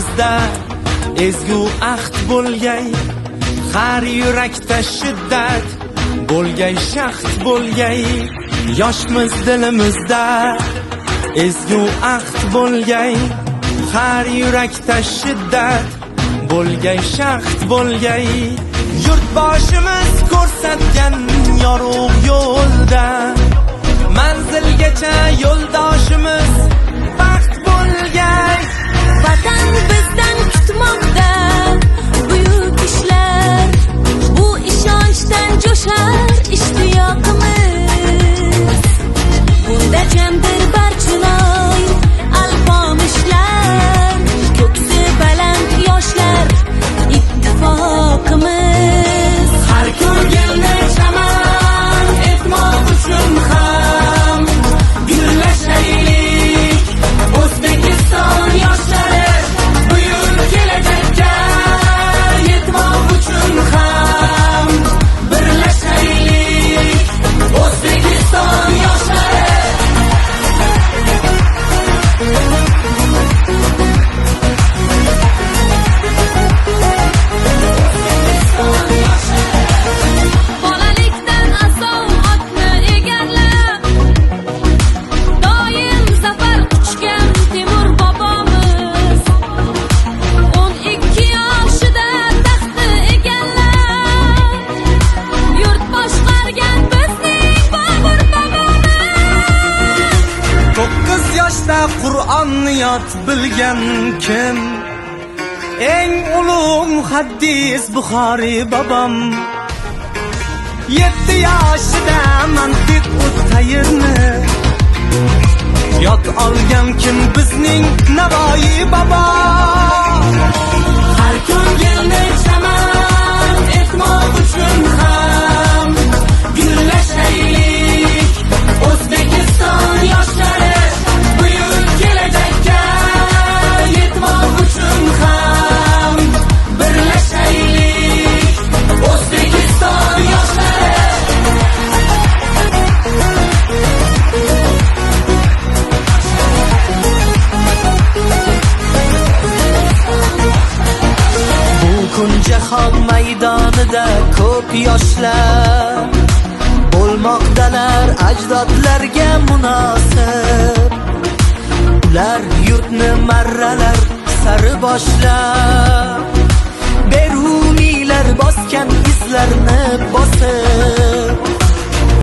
dilimizda ezgu ahd bo'lgay, har yurakda shiddat bo'lgay, shaxt bo'lgay. Yoshmiz dilimizda ezgu ahd bo'lgay, har yurakda shiddat bo'lgay, shaxt bo'lgay. Yurtboshimiz ko'rsatgan yorug' yo'lda manzilgacha yo'ldoshimiz baxt bo'lgay. Vatan bizdan kutmoqda buyuk ishlar, bu ishonchdan jo'shar ishtiyoqimiz. Bunda jamdir barchaloy alpomishlar, ko'ksi baland yoshlar ittifoqimiz. Har ko'rganda chaman etmoq uchun ham gullashaylik. O'zbekiston yoshlari buyuk kelajakka yetmoq uchun ham birlashaylik. O'zbekiston yoshlari Bolalikdan asov otni egallab, doim zafar quchgan Temur bobomiz. 12 yoshida taxtni egallab, yurt boshqargan bizning Bobur bobomiz. 9 yoshda Qur'onni yod bilgan kim? Eng ulug' muhaddis Buxoriy bobom. 7 yoshida mantiq o'tayirni yod olgan kim? Bizning Navoiy bobo. Har ko'ngilni chaman etmoq uchun ham gullashaylik. O'zbekiston yoshlari buyuk kelajakka yetmoq uchun ham birlashaylik. O'zbekiston yoshlari bu kun jahon maydonida ko'p yoshlar bo'lmoqdalar ajdodlarga munosib. Ular yurtni marralar sari boshlar,